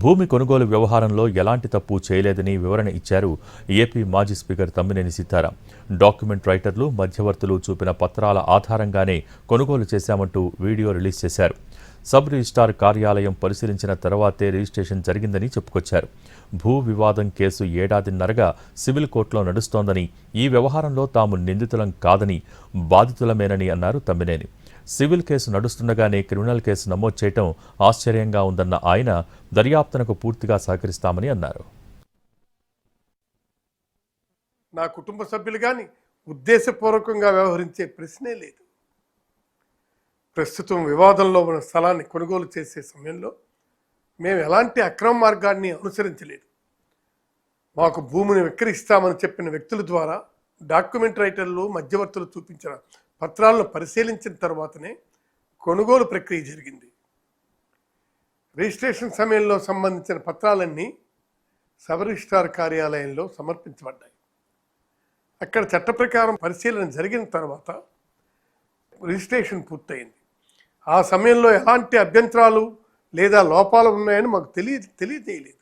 భూమి కొనుగోలు వ్యవహారంలో ఎలాంటి తప్పు చేయలేదని వివరణ ఇచ్చారు ఏపీ మాజీ స్పీకర్ తమ్మినేని సీతారాం. డాక్యుమెంట్ రైటర్లు, మధ్యవర్తులు చూపిన పత్రాల ఆధారంగానే కొనుగోలు చేశామంటూ వీడియో రిలీజ్ చేశారు. సబ్ రిజిస్ట్రార్ కార్యాలయం పరిశీలించిన తర్వాతే రిజిస్ట్రేషన్ జరిగిందని చెప్పుకొచ్చారు. భూ వివాదం కేసు ఏడాదిన్నరగా సివిల్ కోర్టులో నడుస్తోందని, ఈ వ్యవహారంలో తాము నిందితులం కాదని, బాధితులమేనని అన్నారు తమ్మినేని. సివిల్ కేసు నడుస్తుండగానే క్రిమినల్ కేసు నమోదు చేయడం ఆశ్చర్యంగా ఉందన్న ఆయన దర్యాప్తునకు పూర్తిగా సహకరిస్తామని అన్నారు. నా కుటుంబ సభ్యులు కానీ ఉద్దేశపూర్వకంగా వ్యవహరించే ప్రశ్నే లేదు. ప్రస్తుతం వివాదంలో ఉన్న స్థలాన్ని కొనుగోలు చేసే సమయంలో మేము ఎలాంటి అక్రమ మార్గాన్ని అనుసరించలేదు. మాకు భూమిని విక్రయిస్తామని చెప్పిన వ్యక్తుల ద్వారా డాక్యుమెంట్ రైటర్లు, మధ్యవర్తులు చూపించిన పత్రాలను పరిశీలించిన తర్వాతనే కొనుగోలు ప్రక్రియ జరిగింది. రిజిస్ట్రేషన్ సమయంలో సంబంధించిన పత్రాలన్నీ సబ్ రిజిస్ట్రార్ కార్యాలయంలో సమర్పించబడ్డాయి. అక్కడ చట్ట ప్రకారం పరిశీలన జరిగిన తర్వాత రిజిస్ట్రేషన్ పూర్తయింది. ఆ సమయంలో ఎలాంటి అభ్యంతరాలు లేదా లోపాలు ఉన్నాయని మాకు తెలియజేయలేదు.